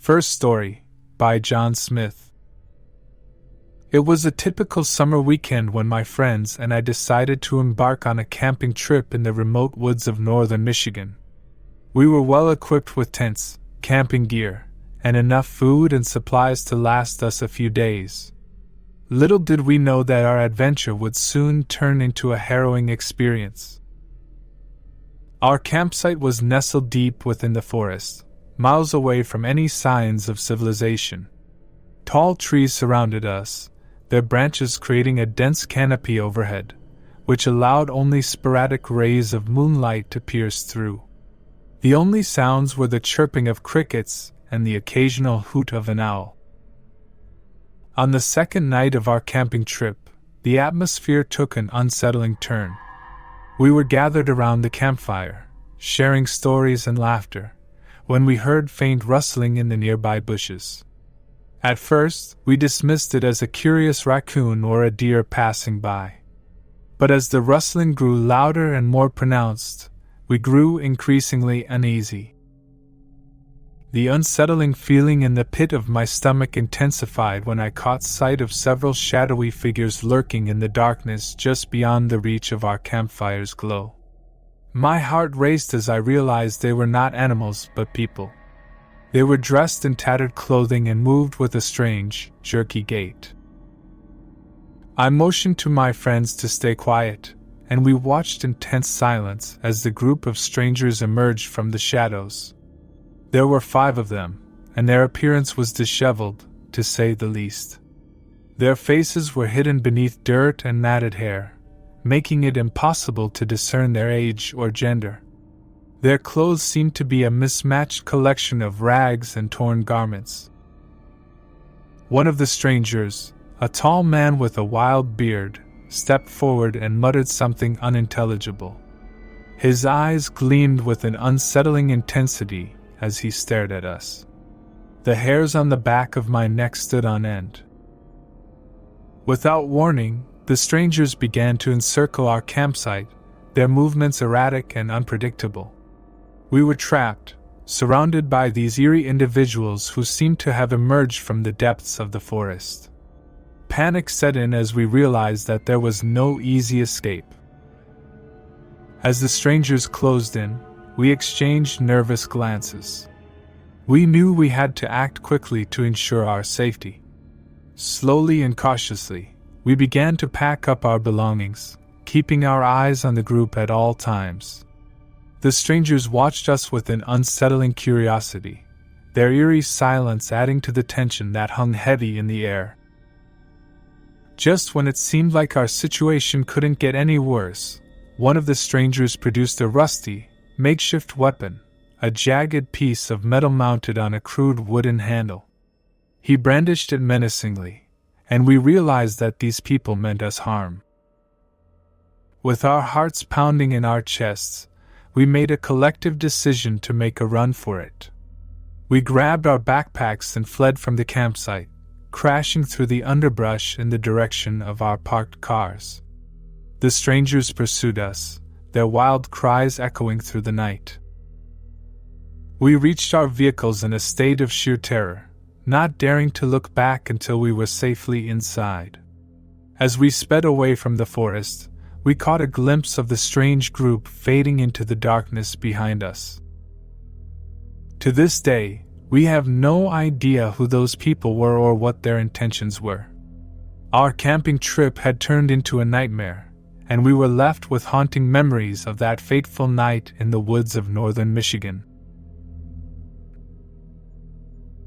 First story, by John Smith. It was a typical summer weekend when my friends and I decided to embark on a camping trip in the remote woods of northern Michigan. We were well equipped with tents, camping gear, and enough food and supplies to last us a few days. Little did we know that our adventure would soon turn into a harrowing experience. Our campsite was nestled deep within the forest, miles away from any signs of civilization. Tall trees surrounded us, their branches creating a dense canopy overhead, which allowed only sporadic rays of moonlight to pierce through. The only sounds were the chirping of crickets and the occasional hoot of an owl. On the second night of our camping trip, the atmosphere took an unsettling turn. We were gathered around the campfire, sharing stories and laughter, when we heard faint rustling in the nearby bushes. At first, we dismissed it as a curious raccoon or a deer passing by. But as the rustling grew louder and more pronounced, we grew increasingly uneasy. The unsettling feeling in the pit of my stomach intensified when I caught sight of several shadowy figures lurking in the darkness just beyond the reach of our campfire's glow. My heart raced as I realized they were not animals but people. They were dressed in tattered clothing and moved with a strange, jerky gait. I motioned to my friends to stay quiet, and we watched in tense silence as the group of strangers emerged from the shadows. There were 5 of them, and their appearance was disheveled, to say the least. Their faces were hidden beneath dirt and matted hair, making it impossible to discern their age or gender. Their clothes seemed to be a mismatched collection of rags and torn garments. One of the strangers, a tall man with a wild beard, stepped forward and muttered something unintelligible. His eyes gleamed with an unsettling intensity as he stared at us. The hairs on the back of my neck stood on end. Without warning, the strangers began to encircle our campsite, their movements erratic and unpredictable. We were trapped, surrounded by these eerie individuals who seemed to have emerged from the depths of the forest. Panic set in as we realized that there was no easy escape. As the strangers closed in, we exchanged nervous glances. We knew we had to act quickly to ensure our safety. Slowly and cautiously, we began to pack up our belongings, keeping our eyes on the group at all times. The strangers watched us with an unsettling curiosity, their eerie silence adding to the tension that hung heavy in the air. Just when it seemed like our situation couldn't get any worse, one of the strangers produced a rusty, makeshift weapon, a jagged piece of metal mounted on a crude wooden handle. He brandished it menacingly, and we realized that these people meant us harm. With our hearts pounding in our chests, we made a collective decision to make a run for it. We grabbed our backpacks and fled from the campsite, crashing through the underbrush in the direction of our parked cars. The strangers pursued us, their wild cries echoing through the night. We reached our vehicles in a state of sheer terror, not daring to look back until we were safely inside. As we sped away from the forest, we caught a glimpse of the strange group fading into the darkness behind us. To this day, we have no idea who those people were or what their intentions were. Our camping trip had turned into a nightmare, and we were left with haunting memories of that fateful night in the woods of northern Michigan.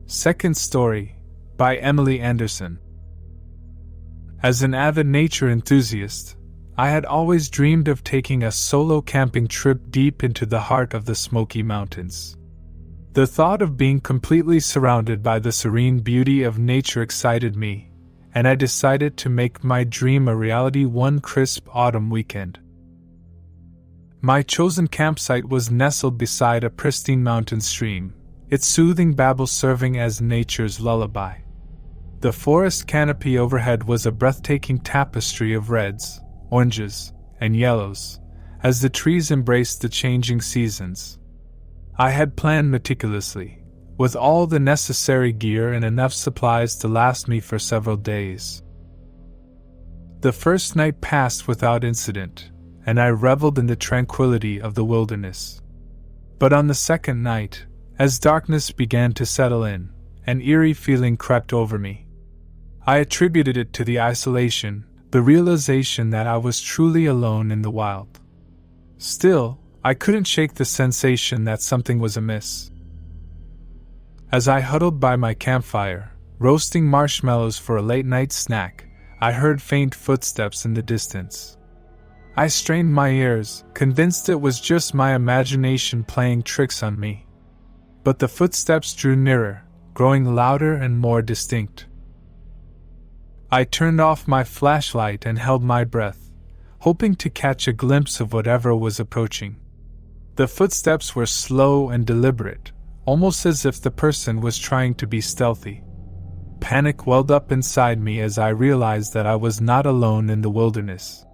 Second story, by Emily Anderson. As an avid nature enthusiast, I had always dreamed of taking a solo camping trip deep into the heart of the Smoky Mountains. The thought of being completely surrounded by the serene beauty of nature excited me, and I decided to make my dream a reality one crisp autumn weekend. My chosen campsite was nestled beside a pristine mountain stream, its soothing babble serving as nature's lullaby. The forest canopy overhead was a breathtaking tapestry of reds, oranges, and yellows, as the trees embraced the changing seasons. I had planned meticulously, with all the necessary gear and enough supplies to last me for several days. The first night passed without incident, and I reveled in the tranquility of the wilderness. But on the second night, as darkness began to settle in, an eerie feeling crept over me. I attributed it to the isolation, the realization that I was truly alone in the wild. Still, I couldn't shake the sensation that something was amiss. As I huddled by my campfire, roasting marshmallows for a late-night snack, I heard faint footsteps in the distance. I strained my ears, convinced it was just my imagination playing tricks on me. But the footsteps drew nearer, growing louder and more distinct. I turned off my flashlight and held my breath, hoping to catch a glimpse of whatever was approaching. The footsteps were slow and deliberate, almost as if the person was trying to be stealthy. Panic welled up inside me as I realized that I was not alone in the wilderness.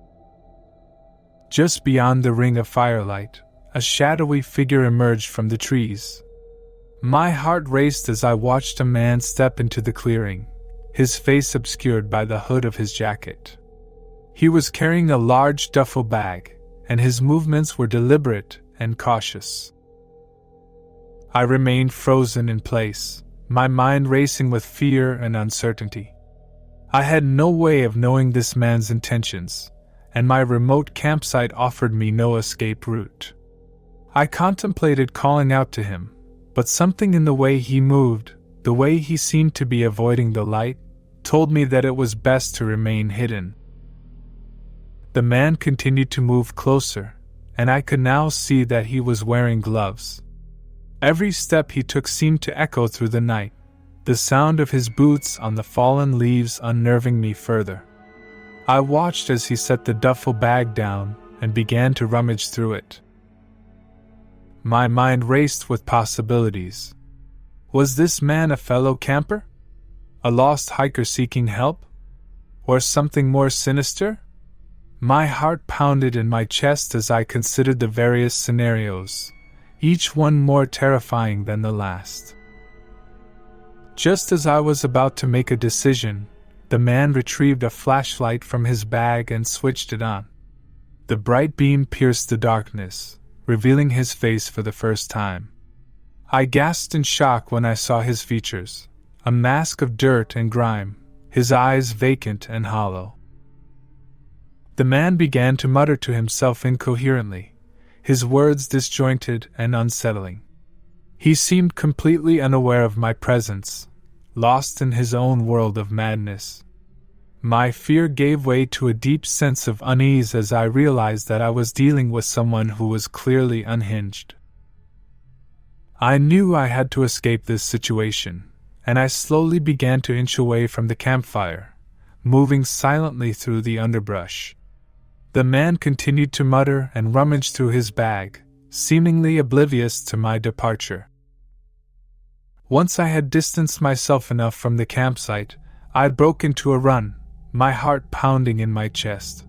Just beyond the ring of firelight, a shadowy figure emerged from the trees. My heart raced as I watched a man step into the clearing, his face obscured by the hood of his jacket. He was carrying a large duffel bag, and his movements were deliberate and cautious. I remained frozen in place, my mind racing with fear and uncertainty. I had no way of knowing this man's intentions, and my remote campsite offered me no escape route. I contemplated calling out to him, but something in the way he moved, the way he seemed to be avoiding the light, told me that it was best to remain hidden. The man continued to move closer, and I could now see that he was wearing gloves. Every step he took seemed to echo through the night, the sound of his boots on the fallen leaves unnerving me further. I watched as he set the duffel bag down and began to rummage through it. My mind raced with possibilities. Was this man a fellow camper? A lost hiker seeking help? Or something more sinister? My heart pounded in my chest as I considered the various scenarios, each one more terrifying than the last. Just as I was about to make a decision, the man retrieved a flashlight from his bag and switched it on. The bright beam pierced the darkness, revealing his face for the first time. I gasped in shock when I saw his features, a mask of dirt and grime, his eyes vacant and hollow. The man began to mutter to himself incoherently, his words disjointed and unsettling. He seemed completely unaware of my presence, lost in his own world of madness. My fear gave way to a deep sense of unease as I realized that I was dealing with someone who was clearly unhinged. I knew I had to escape this situation, and I slowly began to inch away from the campfire, moving silently through the underbrush. The man continued to mutter and rummage through his bag, seemingly oblivious to my departure. Once I had distanced myself enough from the campsite, I broke into a run, my heart pounding in my chest.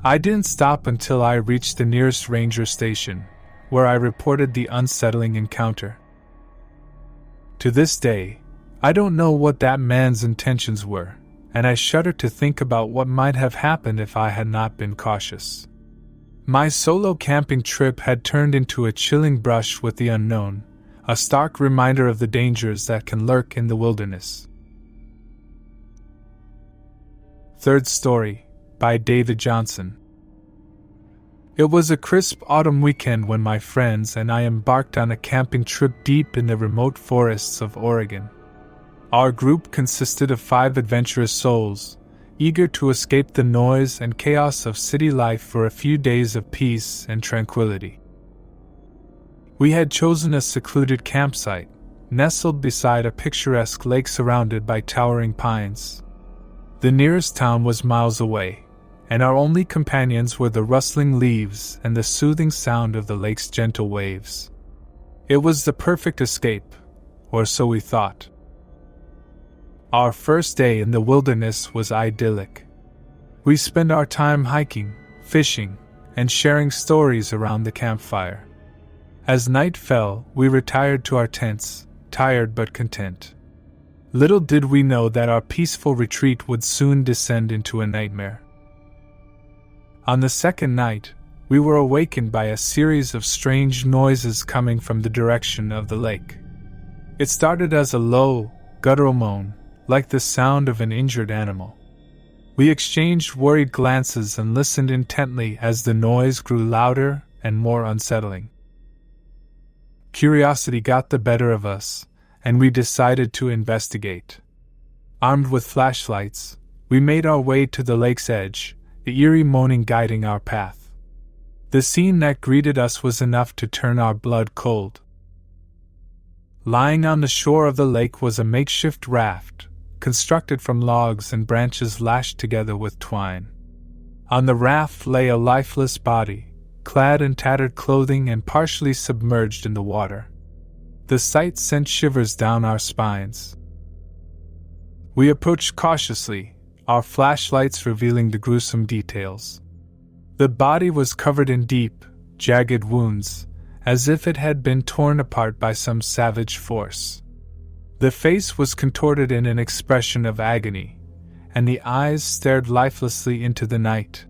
I didn't stop until I reached the nearest ranger station, where I reported the unsettling encounter. To this day, I don't know what that man's intentions were, and I shudder to think about what might have happened if I had not been cautious. My solo camping trip had turned into a chilling brush with the unknown, a stark reminder of the dangers that can lurk in the wilderness. Third story, by David Johnson. It was a crisp autumn weekend when my friends and I embarked on a camping trip deep in the remote forests of Oregon. Our group consisted of 5 adventurous souls, eager to escape the noise and chaos of city life for a few days of peace and tranquility. We had chosen a secluded campsite, nestled beside a picturesque lake surrounded by towering pines. The nearest town was miles away, and our only companions were the rustling leaves and the soothing sound of the lake's gentle waves. It was the perfect escape, or so we thought. Our first day in the wilderness was idyllic. We spent our time hiking, fishing, and sharing stories around the campfire. As night fell, we retired to our tents, tired but content. Little did we know that our peaceful retreat would soon descend into a nightmare. On the second night, we were awakened by a series of strange noises coming from the direction of the lake. It started as a low, guttural moan, like the sound of an injured animal. We exchanged worried glances and listened intently as the noise grew louder and more unsettling. Curiosity got the better of us, and we decided to investigate. Armed with flashlights, we made our way to the lake's edge, the eerie moaning guiding our path. The scene that greeted us was enough to turn our blood cold. Lying on the shore of the lake was a makeshift raft, constructed from logs and branches lashed together with twine. On the raft lay a lifeless body, clad in tattered clothing and partially submerged in the water. The sight sent shivers down our spines. We approached cautiously, our flashlights revealing the gruesome details. The body was covered in deep, jagged wounds, as if it had been torn apart by some savage force. The face was contorted in an expression of agony, and the eyes stared lifelessly into the night.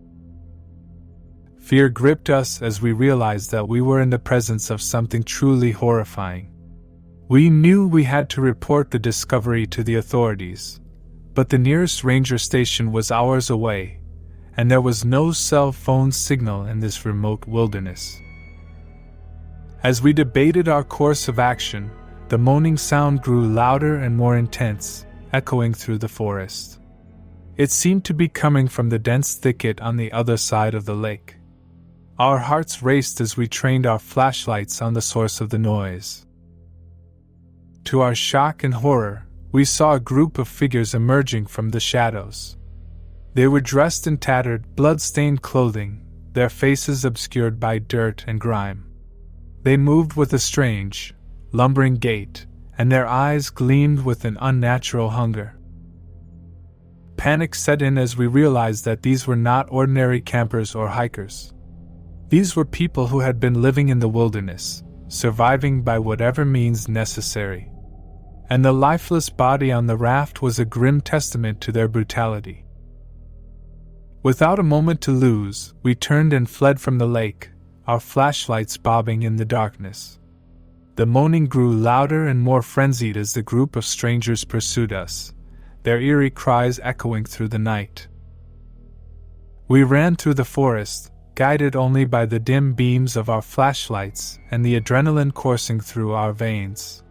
Fear gripped us as we realized that we were in the presence of something truly horrifying. We knew we had to report the discovery to the authorities, but the nearest ranger station was hours away, and there was no cell phone signal in this remote wilderness. As we debated our course of action, the moaning sound grew louder and more intense, echoing through the forest. It seemed to be coming from the dense thicket on the other side of the lake. Our hearts raced as we trained our flashlights on the source of the noise. To our shock and horror, we saw a group of figures emerging from the shadows. They were dressed in tattered, blood-stained clothing, their faces obscured by dirt and grime. They moved with a strange, lumbering gait, and their eyes gleamed with an unnatural hunger. Panic set in as we realized that these were not ordinary campers or hikers. These were people who had been living in the wilderness, surviving by whatever means necessary. And the lifeless body on the raft was a grim testament to their brutality. Without a moment to lose, we turned and fled from the lake, our flashlights bobbing in the darkness. The moaning grew louder and more frenzied as the group of strangers pursued us, their eerie cries echoing through the night. We ran through the forest, guided only by the dim beams of our flashlights and the adrenaline coursing through our veins.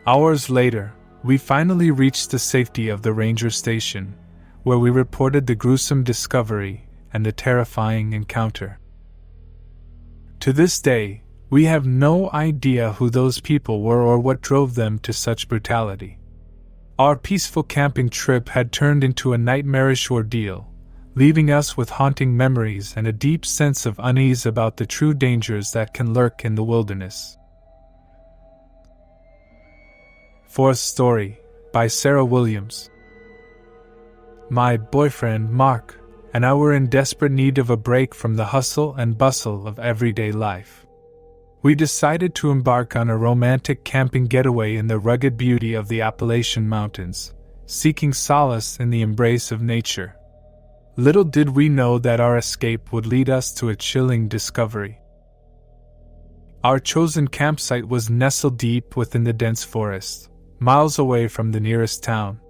Hours later, we finally reached the safety of the ranger station, where we reported the gruesome discovery and the terrifying encounter. To this day, we have no idea who those people were or what drove them to such brutality. Our peaceful camping trip had turned into a nightmarish ordeal, leaving us with haunting memories and a deep sense of unease about the true dangers that can lurk in the wilderness. Fourth story, by Sarah Williams. My boyfriend, Mark, and I were in desperate need of a break from the hustle and bustle of everyday life. We decided to embark on a romantic camping getaway in the rugged beauty of the Appalachian Mountains, seeking solace in the embrace of nature. Little did we know that our escape would lead us to a chilling discovery. Our chosen campsite was nestled deep within the dense forest, miles away from the nearest town.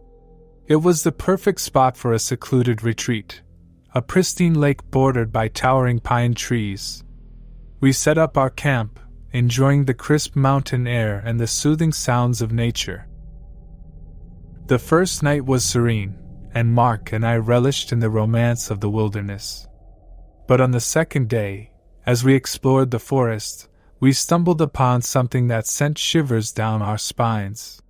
It was the perfect spot for a secluded retreat, a pristine lake bordered by towering pine trees. We set up our camp, enjoying the crisp mountain air and the soothing sounds of nature. The first night was serene, and Mark and I relished in the romance of the wilderness. But on the second day, as we explored the forest, we stumbled upon something that sent shivers down our spines.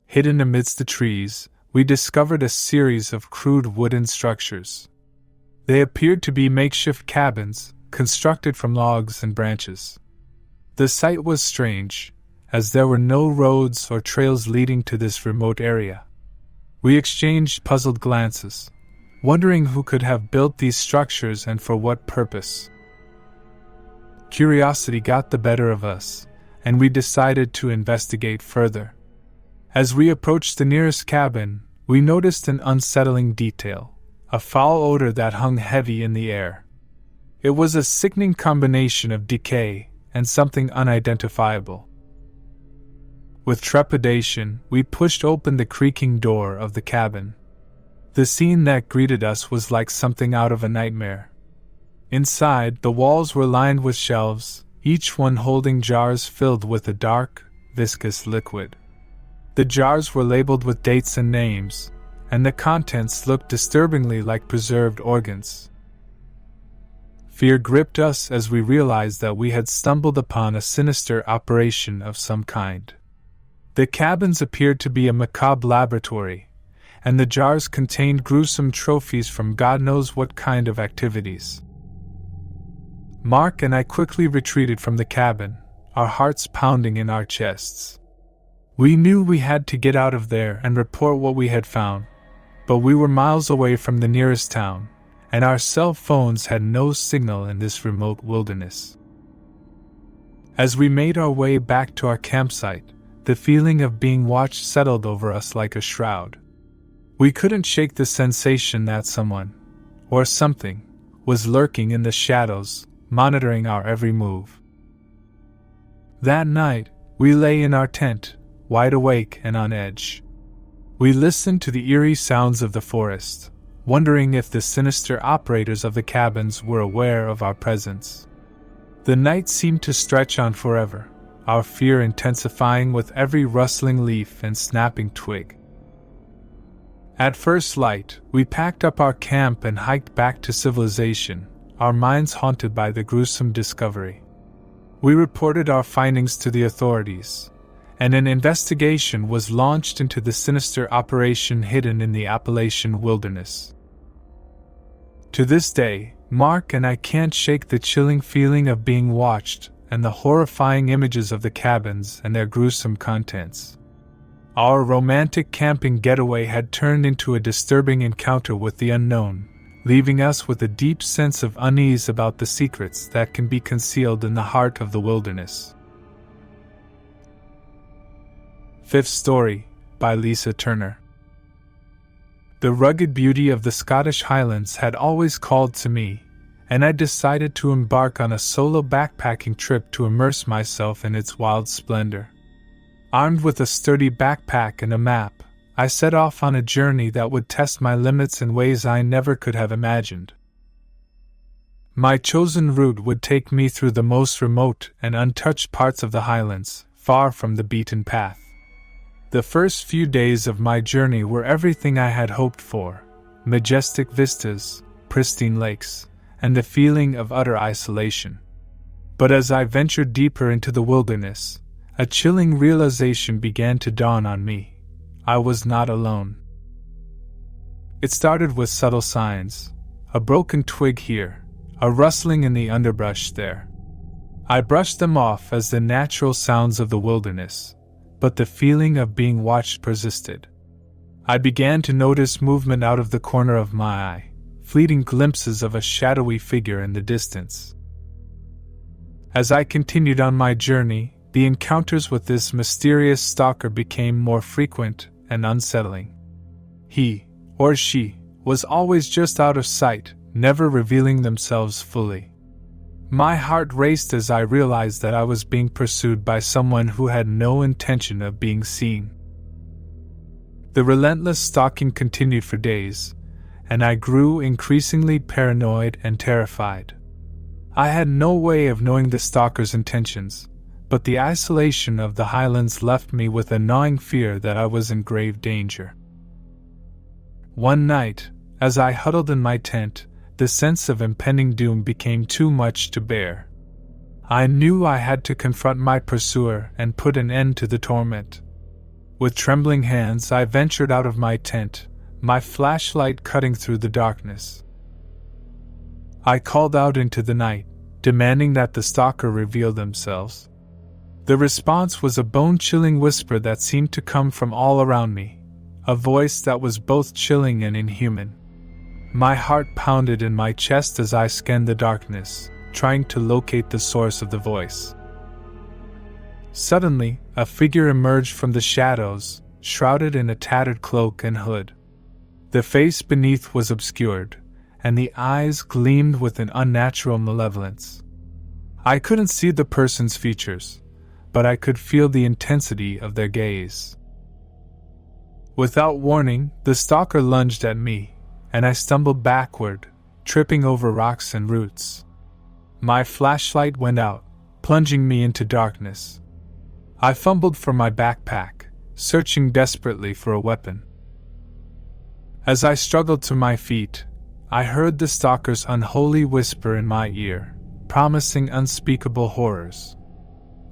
Hidden amidst the trees, we discovered a series of crude wooden structures. They appeared to be makeshift cabins, constructed from logs and branches. The sight was strange, as there were no roads or trails leading to this remote area. We exchanged puzzled glances, wondering who could have built these structures and for what purpose. Curiosity got the better of us, and we decided to investigate further. As we approached the nearest cabin, we noticed an unsettling detail, a foul odor that hung heavy in the air. It was a sickening combination of decay and something unidentifiable. With trepidation, we pushed open the creaking door of the cabin. The scene that greeted us was like something out of a nightmare. Inside, the walls were lined with shelves, each one holding jars filled with a dark, viscous liquid. The jars were labeled with dates and names, and the contents looked disturbingly like preserved organs. Fear gripped us as we realized that we had stumbled upon a sinister operation of some kind. The cabins appeared to be a macabre laboratory, and the jars contained gruesome trophies from God knows what kind of activities. Mark and I quickly retreated from the cabin, our hearts pounding in our chests. We knew we had to get out of there and report what we had found, but we were miles away from the nearest town, and our cell phones had no signal in this remote wilderness. As we made our way back to our campsite, the feeling of being watched settled over us like a shroud. We couldn't shake the sensation that someone, or something, was lurking in the shadows, monitoring our every move. That night, we lay in our tent, wide awake and on edge. We listened to the eerie sounds of the forest, wondering if the sinister operators of the cabins were aware of our presence. The night seemed to stretch on forever, our fear intensifying with every rustling leaf and snapping twig. At first light, we packed up our camp and hiked back to civilization, our minds haunted by the gruesome discovery. We reported our findings to the authorities, and an investigation was launched into the sinister operation hidden in the Appalachian wilderness. To this day, Mark and I can't shake the chilling feeling of being watched and the horrifying images of the cabins and their gruesome contents. Our romantic camping getaway had turned into a disturbing encounter with the unknown, leaving us with a deep sense of unease about the secrets that can be concealed in the heart of the wilderness. Fifth Story, by Lisa Turner. The rugged beauty of the Scottish Highlands had always called to me, and I decided to embark on a solo backpacking trip to immerse myself in its wild splendor. Armed with a sturdy backpack and a map, I set off on a journey that would test my limits in ways I never could have imagined. My chosen route would take me through the most remote and untouched parts of the Highlands, far from the beaten path. The first few days of my journey were everything I had hoped for: majestic vistas, pristine lakes, and the feeling of utter isolation. But as I ventured deeper into the wilderness, a chilling realization began to dawn on me. I was not alone. It started with subtle signs: a broken twig here, a rustling in the underbrush there. I brushed them off as the natural sounds of the wilderness, but the feeling of being watched persisted. I began to notice movement out of the corner of my eye, fleeting glimpses of a shadowy figure in the distance. As I continued on my journey, the encounters with this mysterious stalker became more frequent and unsettling. He, or she, was always just out of sight, never revealing themselves fully. My heart raced as I realized that I was being pursued by someone who had no intention of being seen. The relentless stalking continued for days, and I grew increasingly paranoid and terrified. I had no way of knowing the stalker's intentions, but the isolation of the Highlands left me with a gnawing fear that I was in grave danger. One night, as I huddled in my tent, the sense of impending doom became too much to bear. I knew I had to confront my pursuer and put an end to the torment. With trembling hands, I ventured out of my tent, my flashlight cutting through the darkness. I called out into the night, demanding that the stalker reveal themselves. The response was a bone-chilling whisper that seemed to come from all around me, a voice that was both chilling and inhuman. My heart pounded in my chest as I scanned the darkness, trying to locate the source of the voice. Suddenly, a figure emerged from the shadows, shrouded in a tattered cloak and hood. The face beneath was obscured, and the eyes gleamed with an unnatural malevolence. I couldn't see the person's features, but I could feel the intensity of their gaze. Without warning, the stalker lunged at me, and I stumbled backward, tripping over rocks and roots. My flashlight went out, plunging me into darkness. I fumbled for my backpack, searching desperately for a weapon. As I struggled to my feet, I heard the stalker's unholy whisper in my ear, promising unspeakable horrors.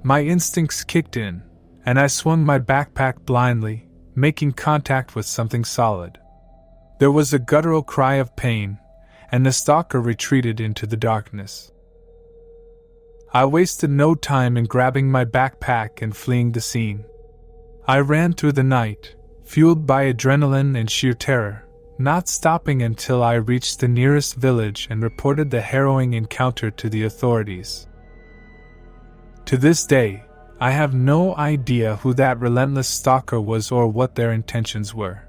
My instincts kicked in, and I swung my backpack blindly, making contact with something solid. There was a guttural cry of pain, and the stalker retreated into the darkness. I wasted no time in grabbing my backpack and fleeing the scene. I ran through the night, fueled by adrenaline and sheer terror, not stopping until I reached the nearest village and reported the harrowing encounter to the authorities. To this day, I have no idea who that relentless stalker was or what their intentions were.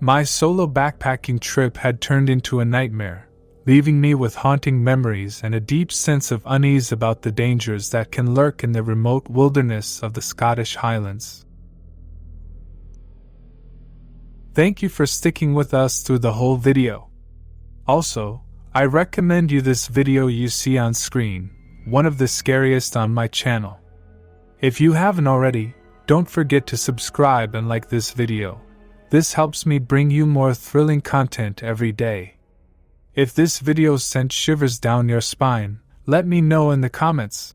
My solo backpacking trip had turned into a nightmare, leaving me with haunting memories and a deep sense of unease about the dangers that can lurk in the remote wilderness of the Scottish Highlands. Thank you for sticking with us through the whole video. Also, I recommend you this video you see on screen, one of the scariest on my channel. If you haven't already, don't forget to subscribe and like this video. This helps me bring you more thrilling content every day. If this video sent shivers down your spine, let me know in the comments.